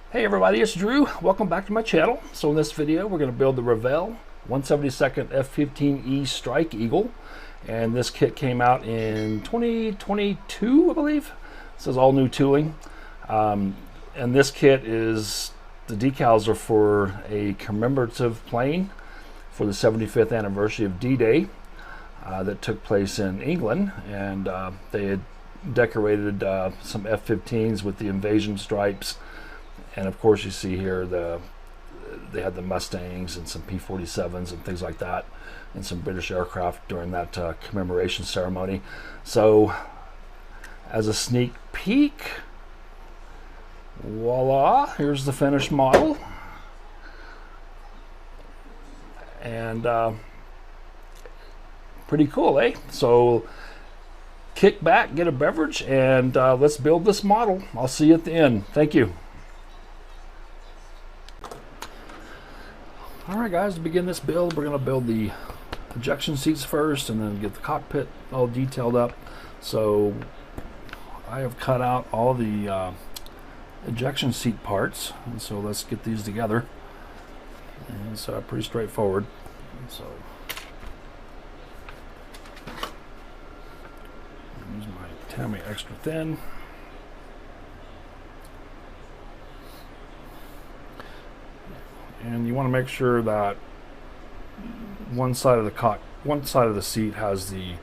Hey everybody, it's Drew. Welcome back to my channel. So in this video, we're going to build the Revell 172nd F15E Strike Eagle. And this kit came out in 2022, I believe. It says all new tooling. And this kit is, the decals are for a commemorative plane for the 75th anniversary of D-Day that took place in England. And they had decorated some F-15s with the invasion stripes. And of course, you see here they had the Mustangs and some P-47s and things like that, and some British aircraft during that commemoration ceremony. So, as a sneak peek, voila! Here's the finished model, and pretty cool, eh? So, kick back, get a beverage, and let's build this model. I'll see you at the end. Thank you. Alright guys, to begin this build, we're going to build the ejection seats first and then get the cockpit all detailed up. So I have cut out all the ejection seat parts, and so let's get these together. And it's pretty straightforward. So use my Tamiya extra thin. And you want to make sure that one side of the seat has the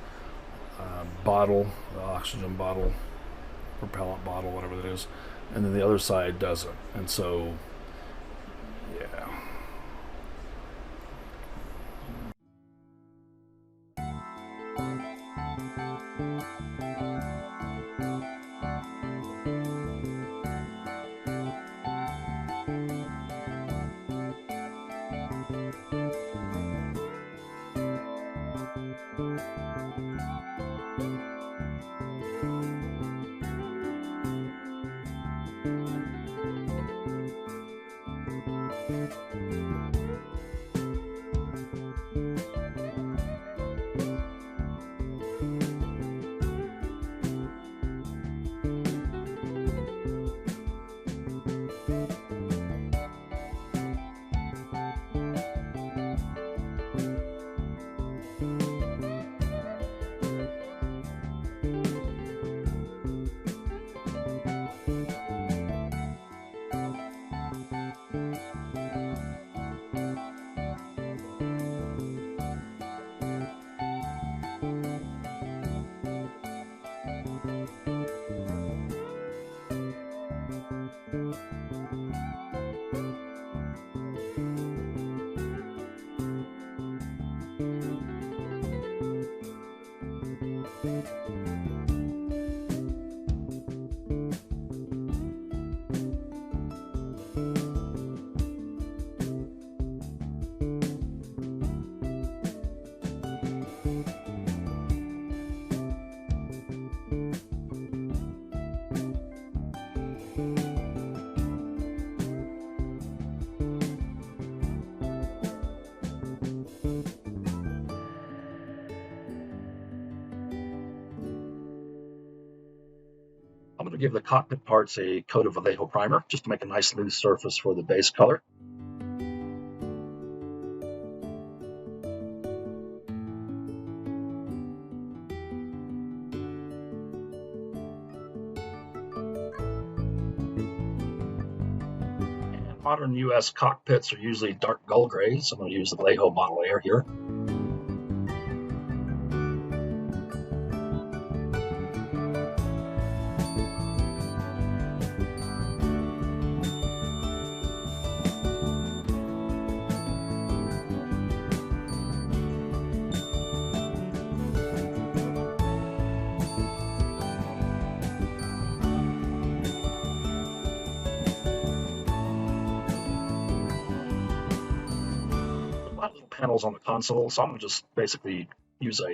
bottle, the oxygen bottle, propellant bottle, whatever it is, and then the other side doesn't. And so, yeah. I'm going to give the cockpit parts a coat of Vallejo primer just to make a nice smooth surface for the base color. And modern US cockpits are usually dark gull gray, so I'm going to use the Vallejo model air here. Panels on the console, so I'm going to just basically use a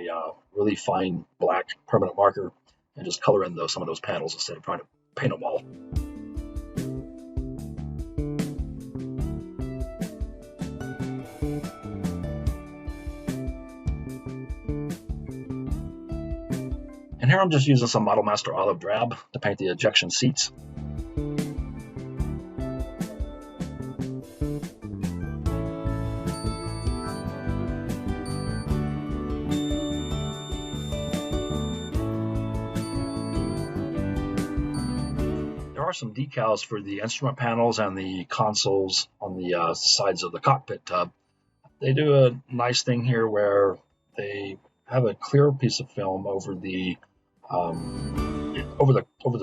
really fine black permanent marker and just color in some of those panels instead of trying to paint them all. And here I'm just using some Model Master Olive Drab to paint the ejection seats. are some decals for the instrument panels and the consoles on the sides of the cockpit tub. They do a nice thing here where they have a clear piece of film over the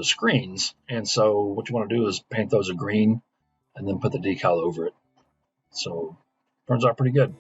screens, and so what you want to do is paint those a green and then put the decal over it. So turns out pretty good.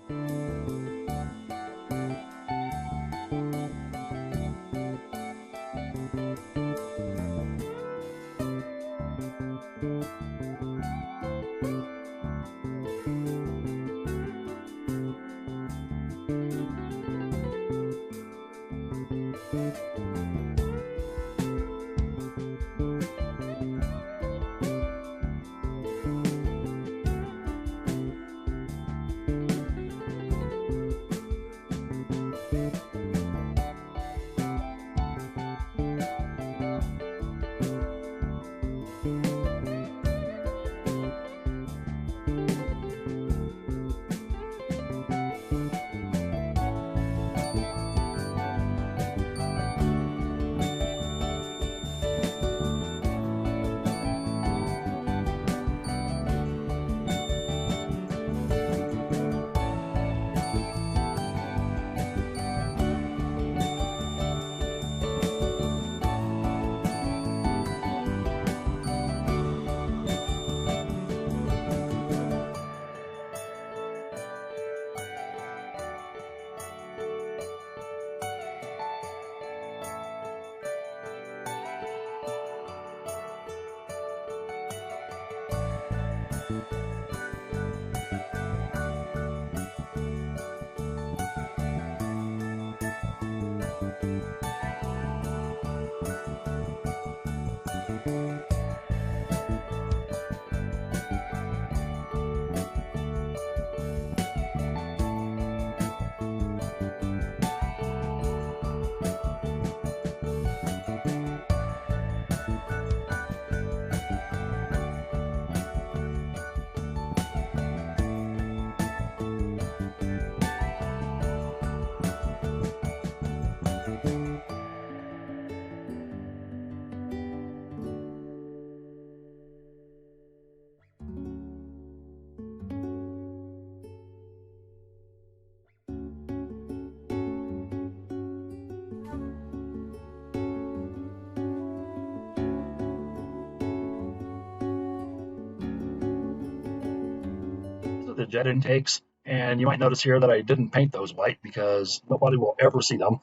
The jet intakes, and you might notice here that I didn't paint those white because nobody will ever see them.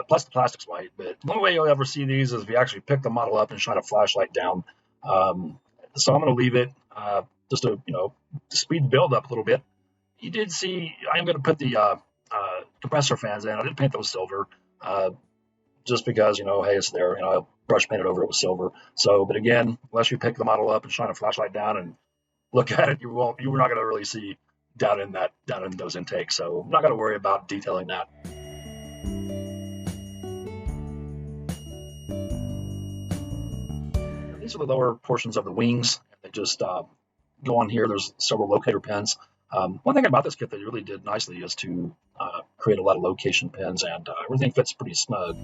Plus the plastic's white, but the only way you'll ever see these is if you actually pick the model up and shine a flashlight down. So I'm going to leave it just to speed the build up a little bit. You did see I am going to put the compressor fans in. I did paint those silver just because hey, it's there. I brush painted over it with silver. So, but again, unless you pick the model up and shine a flashlight down and look at it, you're not going to really see down in those intakes. So I'm not going to worry about detailing that. These are the lower portions of the wings. They just go on here. There's several locator pins. One thing about this kit that really did nicely is to create a lot of location pins, and everything fits pretty snug.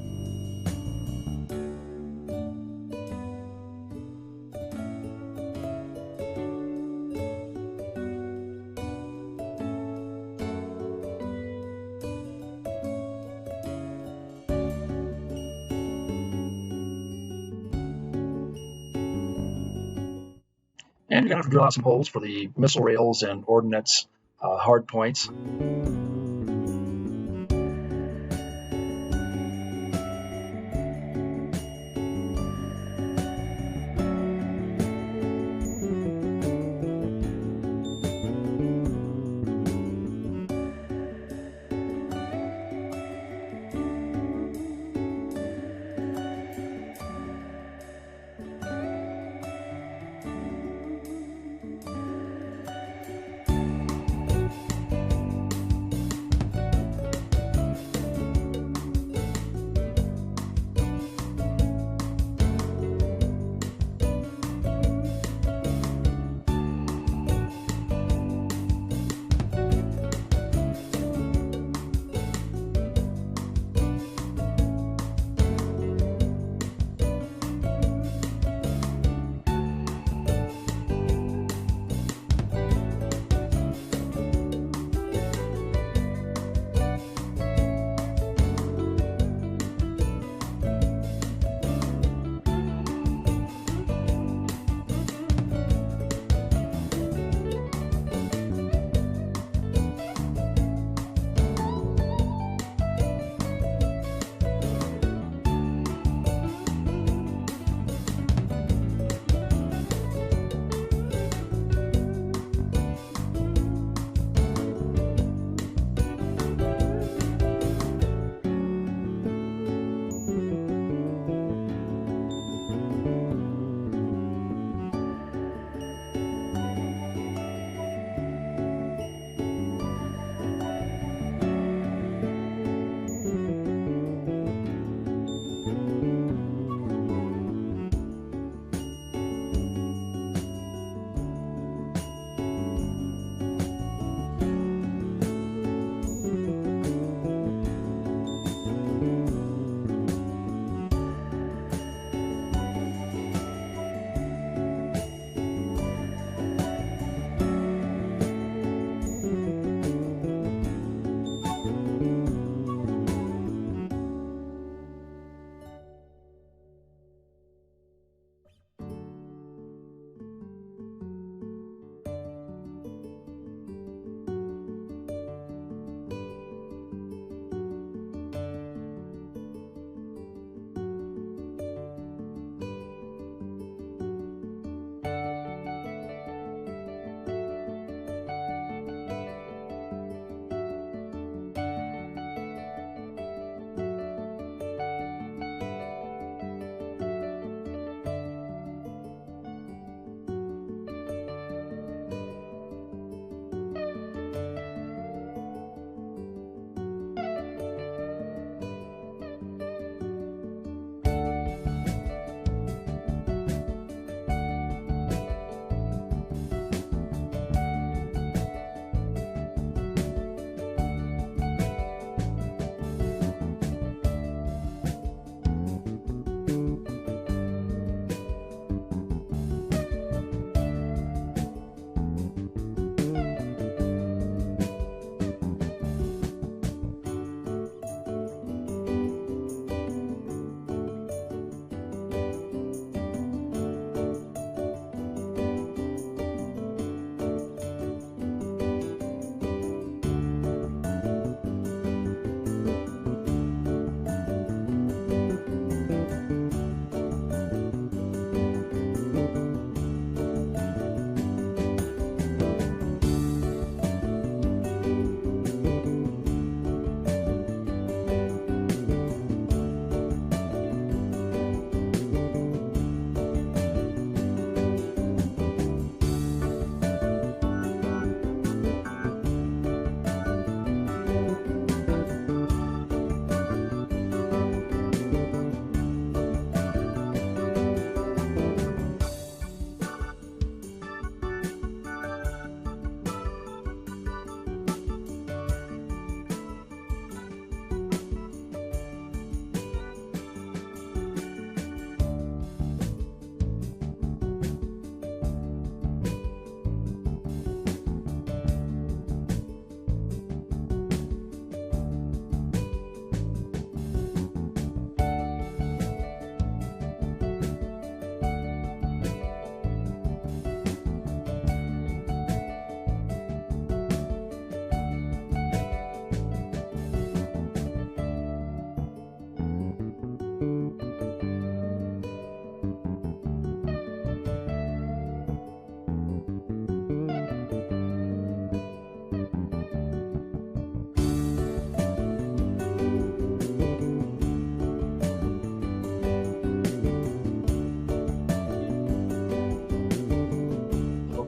And you're going to have to drill out some holes for the missile rails and ordnance hard points.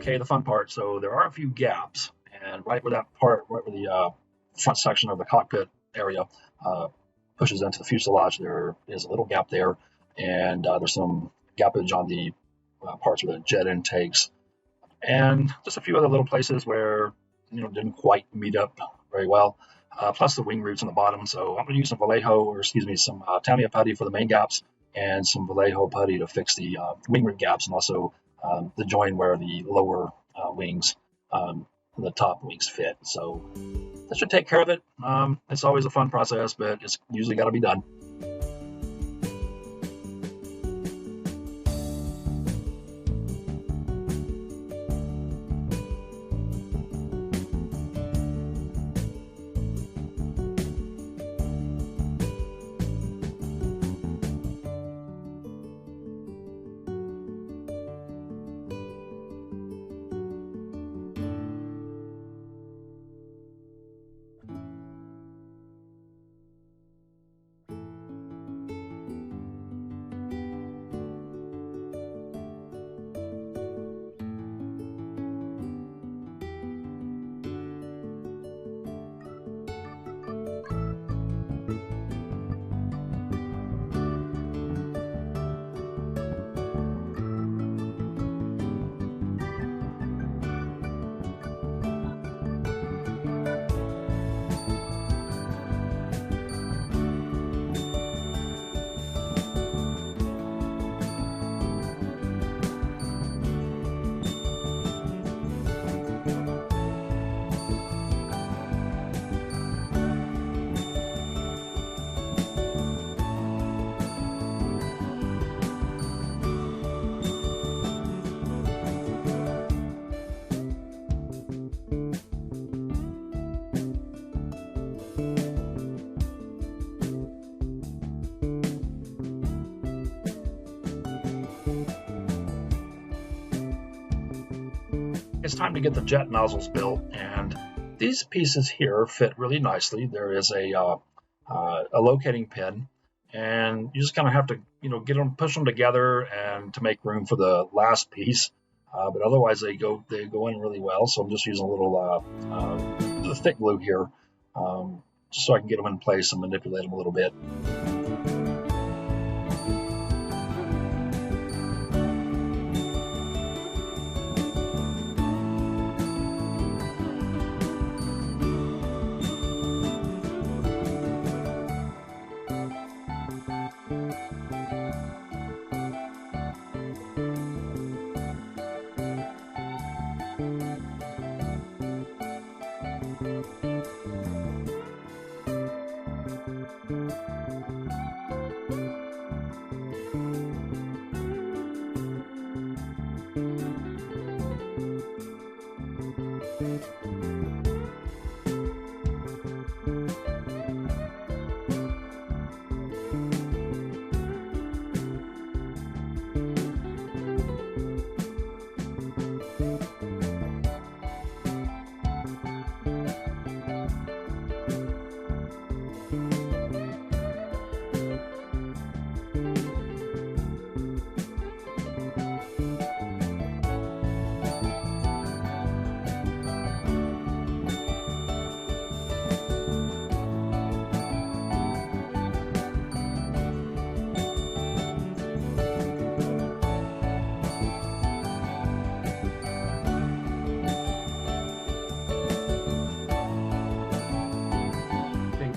Okay, the fun part. So there are a few gaps, and right where the front section of the cockpit area pushes into the fuselage, there is a little gap there, and there's some gappage on the parts where the jet intakes, and just a few other little places where didn't quite meet up very well. Plus the wing roots on the bottom. So I'm going to use some Vallejo, or excuse me, some Tamiya putty for the main gaps, and some Vallejo putty to fix the wing root gaps, and also the join where the lower wings, the top wings fit. So that should take care of it. It's always a fun process, but it's usually got to be done. It's time to get the jet nozzles built, and these pieces here fit really nicely. There is a locating pin, and you just kind of have to push them together and to make room for the last piece. But otherwise they go in really well. So I'm just using a little thick glue here, just so I can get them in place and manipulate them a little bit.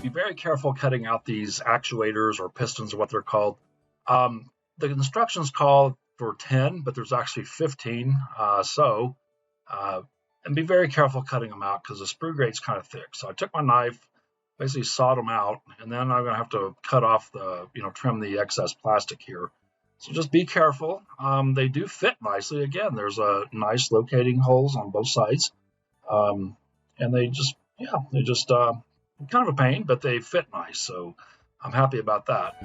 Be very careful cutting out these actuators or pistons, or what they're called. The instructions call for 10, but there's actually 15. And be very careful cutting them out because the sprue grate's kind of thick. So I took my knife, basically sawed them out, and then I'm going to have to cut off trim the excess plastic here. So just be careful. They do fit nicely. Again, there's a nice locating holes on both sides. And they just kind of a pain, but they fit nice, so I'm happy about that.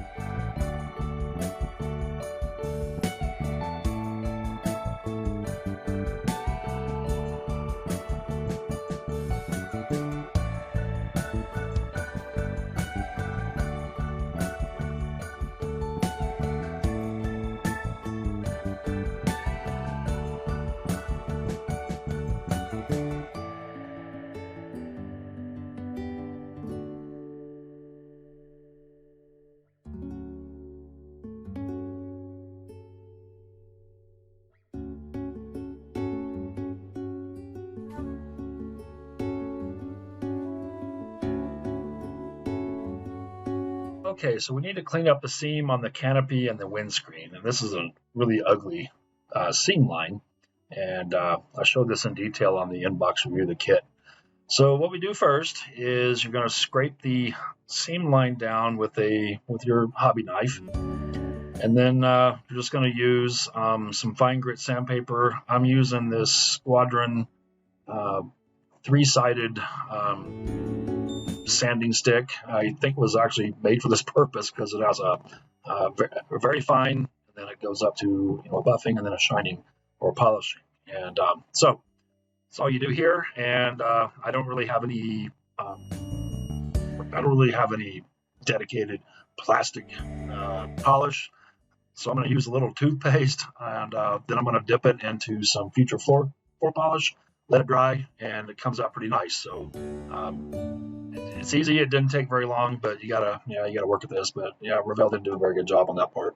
Okay, so we need to clean up the seam on the canopy and the windscreen, and this is a really ugly seam line, and I showed this in detail on the inbox review of the kit. So what we do first is you're going to scrape the seam line down with your hobby knife, and then you're just going to use some fine grit sandpaper. I'm using this Squadron three-sided sanding stick. I think it was actually made for this purpose because it has a very fine, and then it goes up to a buffing and then a shining or polishing. And so that's all you do here. And I don't really have any dedicated plastic polish. So I'm going to use a little toothpaste, and then I'm going to dip it into some future floor polish, let it dry, and it comes out pretty nice. So it's easy. It didn't take very long, but you gotta work at this. But yeah, Revell didn't do a very good job on that part.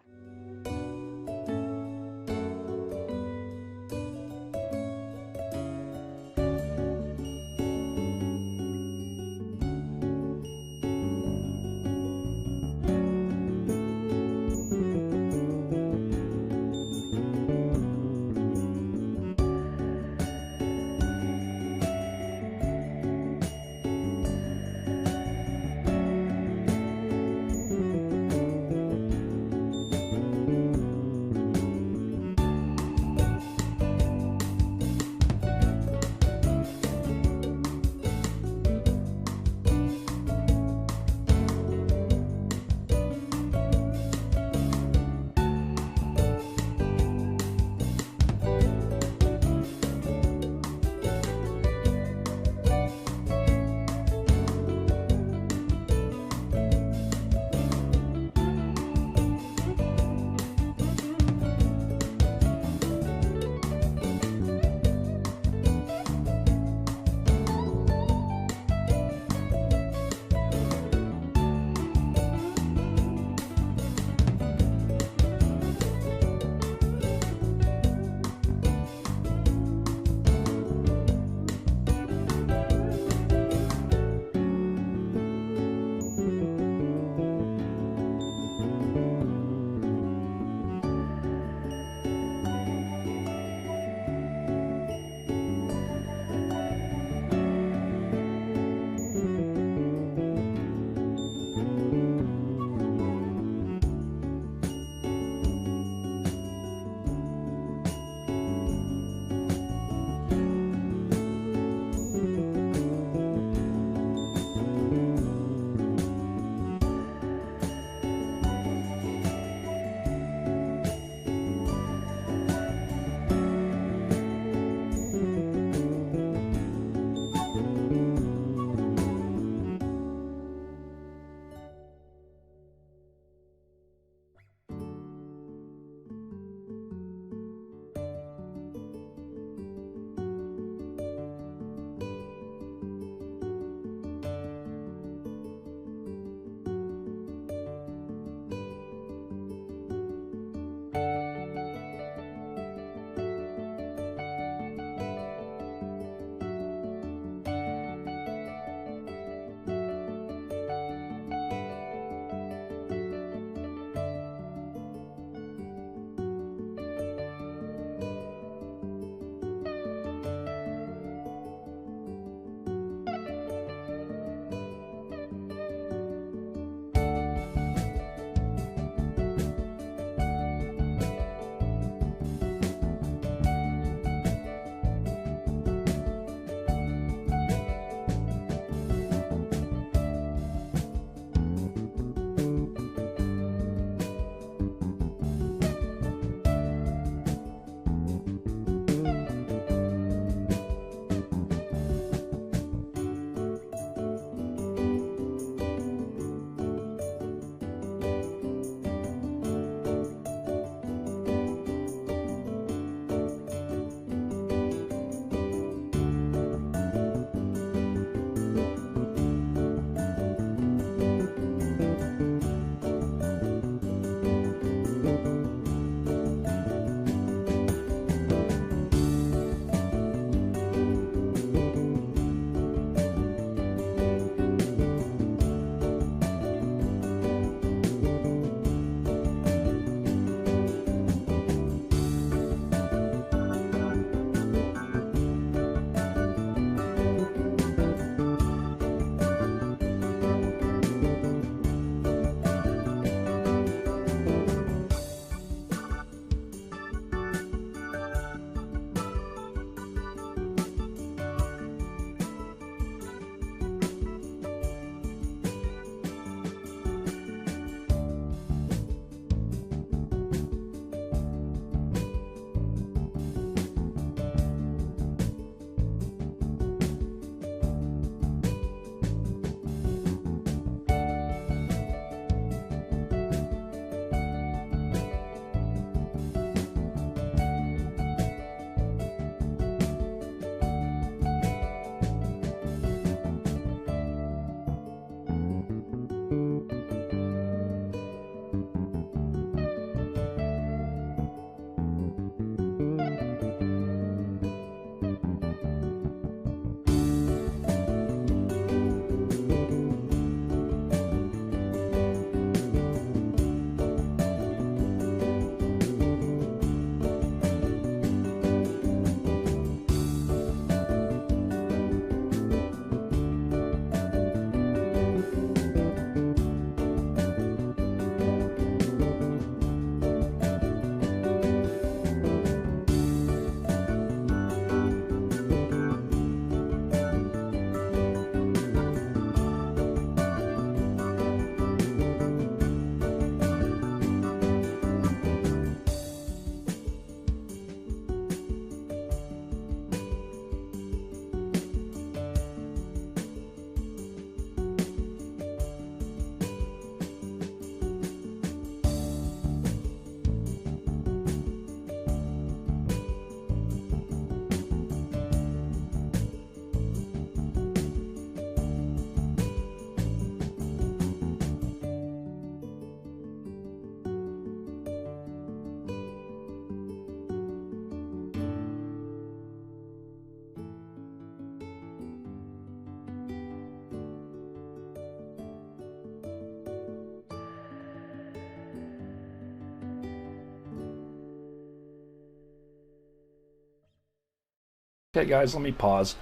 Okay guys, let me pause.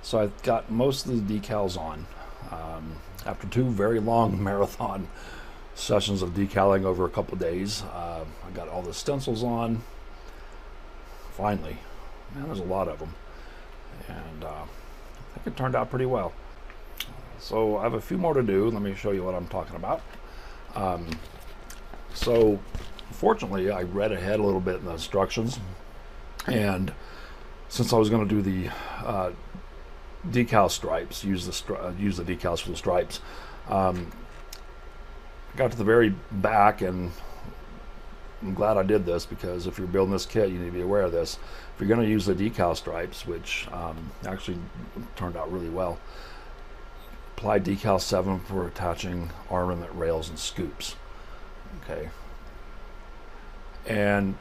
So I've got most of the decals on. After 2 very long marathon sessions of decaling over a couple days, I got all the stencils on. Finally, man, there's a lot of them, and I think it turned out pretty well. So I have a few more to do. Let me show you what I'm talking about. So fortunately, I read ahead a little bit in the instructions, and since I was going to do the decal stripes, use the decals for the stripes, I got to the very back, and I'm glad I did this, because if you're building this kit, you need to be aware of this. If you're going to use the decal stripes, which actually turned out really well, apply decal 7 for attaching armament rails and scoops. Okay, and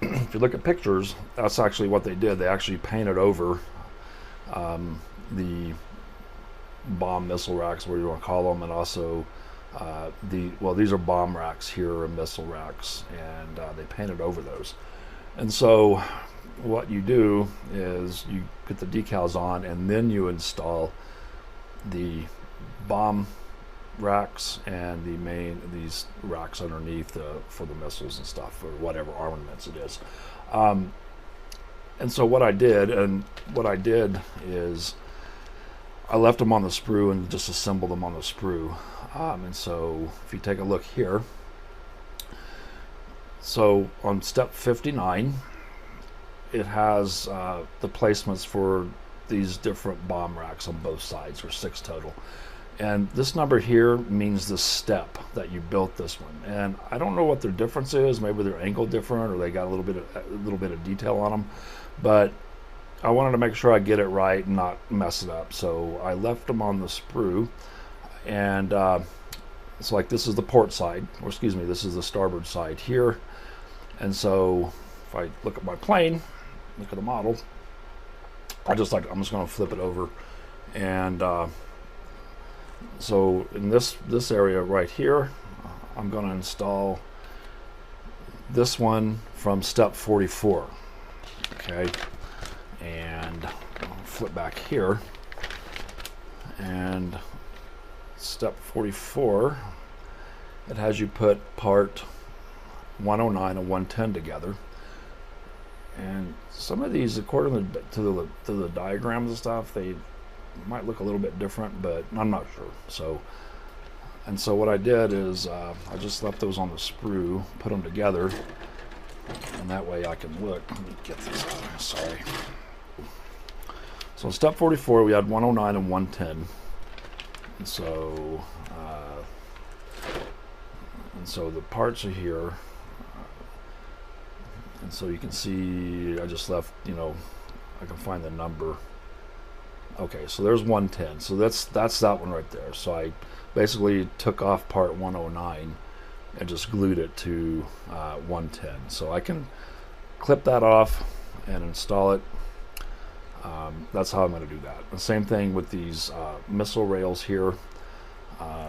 if you look at pictures, that's actually what they did. They actually painted over the bomb missile racks, whatever you want to call them, and also these are bomb racks here and missile racks, and they painted over those. And so what you do is you put the decals on, and then you install the bomb racks and these racks underneath for the missiles and stuff, or whatever armaments it is. And so what I did is I left them on the sprue and just assembled them on the sprue. And so if you take a look here, so on step 59, it has the placements for these different bomb racks on both sides, or 6 total. And this number here means the step that you built this one. And I don't know what their difference is. Maybe they're angled different, or they got a little bit of detail on them. But I wanted to make sure I get it right and not mess it up. So I left them on the sprue. And it's like, this is the port side, or excuse me, this is the starboard side here. And so if I look at my plane, look at the model, I'm just going to flip it over, and so in this area right here, I'm going to install this one from step 44. Okay, and I'll flip back here, and step 44, it has you put part 109 and 110 together. And some of these, according to the diagrams and stuff, they might look a little bit different, but I'm not sure. So what I did is I just left those on the sprue, put them together, and that way I can look. Let me get this out. Sorry. So in step 44, we had 109 and 110, and so the parts are here. And so you can see I just left, I can find the number. Okay, so there's 110. So that's that one right there. So I basically took off part 109 and just glued it to 110. So I can clip that off and install it. That's how I'm going to do that. The same thing with these missile rails here.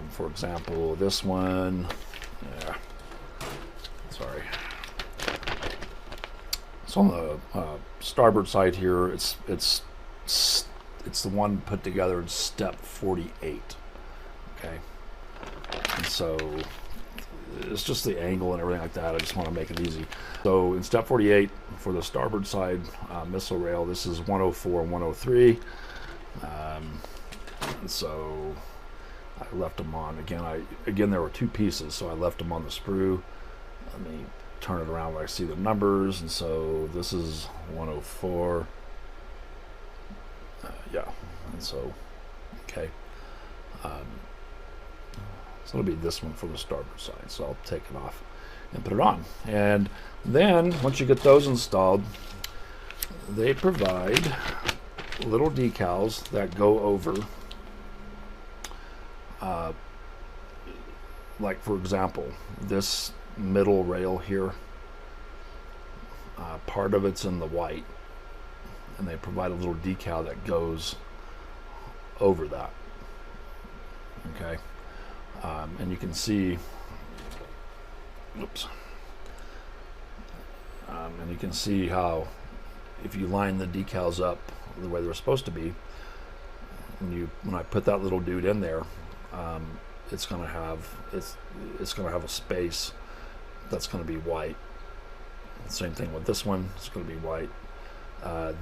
For example, this one. Yeah. Sorry. So on the starboard side here, it's the one put together in step 48. Okay, and so it's just the angle and everything like that. I just want to make it easy. So in step 48 for the starboard side missile rail, this is 104 and 103. And so I left them on again. There were 2 pieces, so I left them on the sprue. Let me turn it around where I see the numbers, and so this is 104. Yeah, and so okay. So it'll be this one for the starboard side. So I'll take it off and put it on. And then once you get those installed, they provide little decals that go over. Like for example, this middle rail here, part of it's in the white, and they provide a little decal that goes over that. Okay, and you can see, oops, and you can see how if you line the decals up the way they're supposed to be, when I put that little dude in there, it's gonna have a space that's gonna be white. Same thing with this one; it's gonna be white.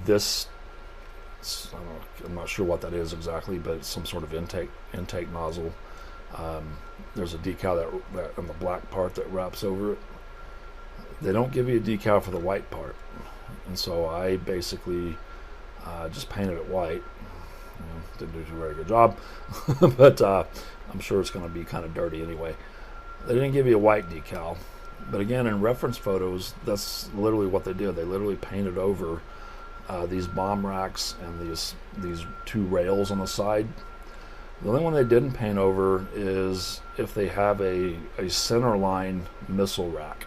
This, I don't know, I'm not sure what that is exactly, but it's some sort of intake nozzle. There's a decal that on the black part that wraps over it. They don't give you a decal for the white part, and so I basically just painted it white. Didn't do a very good job, but I'm sure it's going to be kind of dirty anyway. They didn't give you a white decal, but again, in reference photos, that's literally what they did. They literally painted over these bomb racks and these two rails on the side. The only one they didn't paint over is if they have a center line missile rack.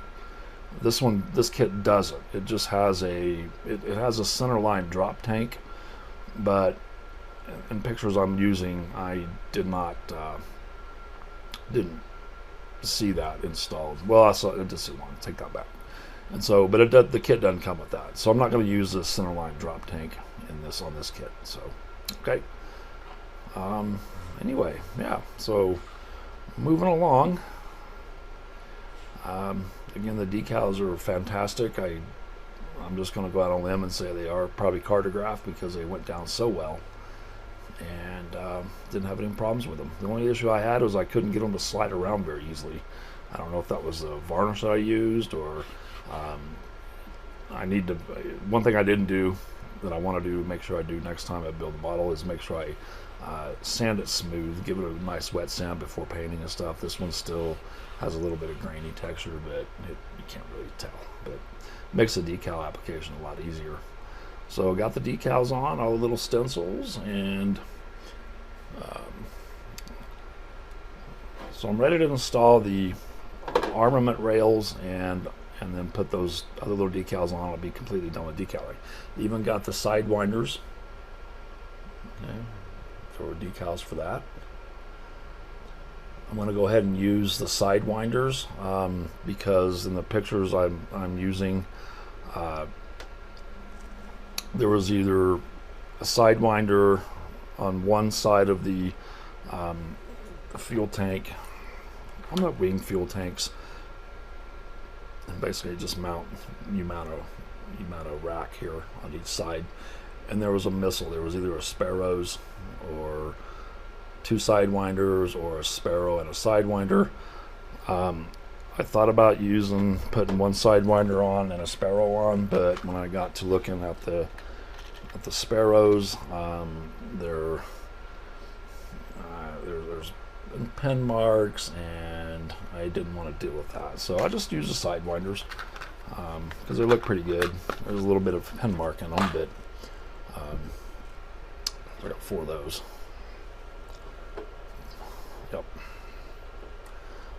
This kit doesn't. It just has it has a center line drop tank, but in pictures I'm using, I didn't see that installed. Well, I saw it. Just want to take that back. And so, but the kit doesn't come with that. So I'm not going to use this center line drop tank on this kit. So, okay. Anyway, yeah. So moving along. Again, the decals are fantastic. I'm just going to go out on a limb and say they are probably cartographed because they went down so well, and didn't have any problems with them. The only issue I had was I couldn't get them to slide around very easily. I don't know if that was the varnish that I used, or one thing I didn't do that I want to do, make sure I do next time I build the model, is make sure I sand it smooth, give it a nice wet sand before painting and stuff. This one still has a little bit of grainy texture, but you can't really tell. But it makes the decal application a lot easier. So I got the decals on, all the little stencils, and so I'm ready to install the armament rails and then put those other little decals on. I'll be completely done with decaling. Even got the Sidewinders. Okay, for decals for that. I'm going to go ahead and use the Sidewinders because in the pictures I'm using, there was either a Sidewinder on one side of the fuel tank. I'm not wing fuel tanks, and basically just you mount a rack here on each side, and there was a missile. There was either a Sparrows or two Sidewinders, or a Sparrow and a Sidewinder. I thought about putting one Sidewinder on and a Sparrow on, but when I got to looking at the Sparrows, there's pen marks, and I didn't want to deal with that. So I just used the Sidewinders because they look pretty good. There's a little bit of pen mark in them, but I got 4 of those. Yep.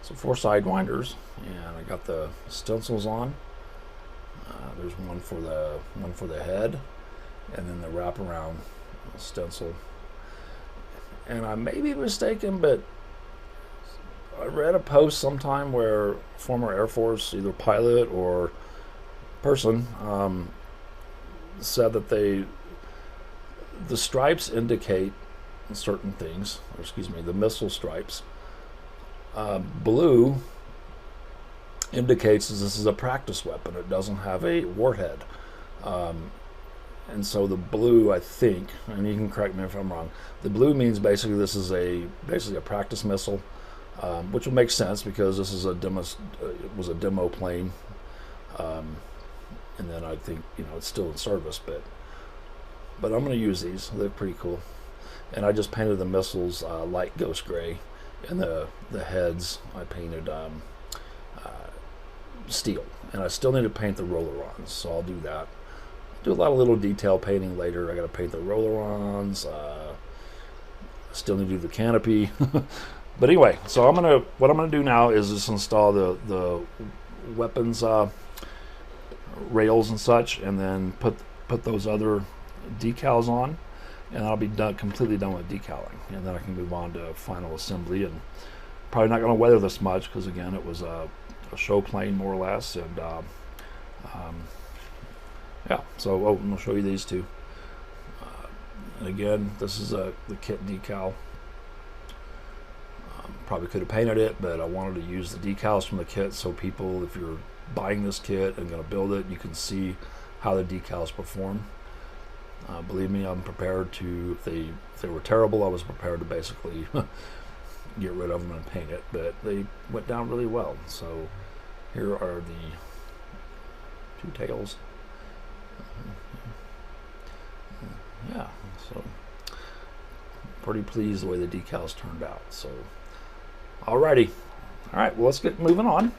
So 4 Sidewinders, and I got the stencils on. There's one for the head, and then the wraparound stencil. And I may be mistaken, but I read a post sometime where former Air Force, either pilot or person, said that the stripes indicate certain things, or excuse me, the missile stripes. Blue indicates that this is a practice weapon. It doesn't have a warhead. And so the blue, I think, and you can correct me if I'm wrong, the blue means basically this is basically a practice missile, which will make sense because this is it was a demo plane, and then I think it's still in service, but I'm going to use these. They're pretty cool, and I just painted the missiles light ghost gray, and the heads I painted steel, and I still need to paint the rollerons, so I'll do that. Do a lot of little detail painting later. I got to paint the rollerons. Still need to do the canopy. But anyway, so what I'm gonna do now is just install the weapons rails and such, and then put those other decals on, and I'll be completely done with decaling, and then I can move on to final assembly. And probably not going to weather this much because again it was a show plane more or less, and Yeah, so I'm going to show you these two. And again, this is the kit decal. Probably could have painted it, but I wanted to use the decals from the kit so people, if you're buying this kit and going to build it, you can see how the decals perform. Believe me, I'm prepared to, if they were terrible, I was prepared to basically get rid of them and paint it, but they went down really well. So here are the two tails. Yeah, so pretty pleased the way the decals turned out. So alrighty, all right, well, let's get moving on.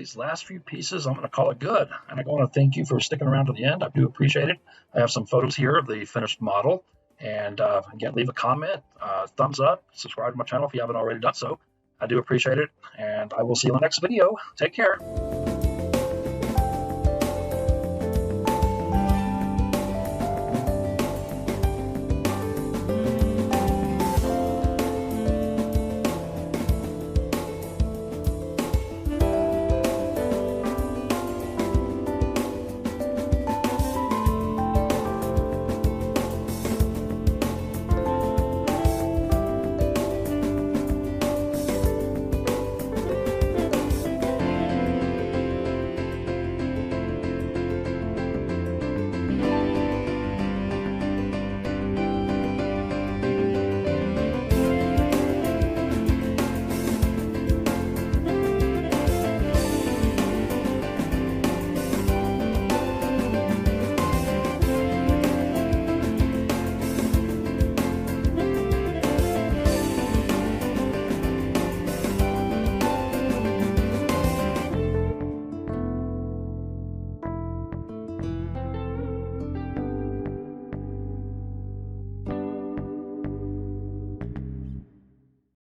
these last few pieces, I'm going to call it good. And I want to thank you for sticking around to the end. I do appreciate it. I have some photos here of the finished model. And again, leave a comment, thumbs up, subscribe to my channel if you haven't already done so. I do appreciate it. And I will see you in the next video. Take care.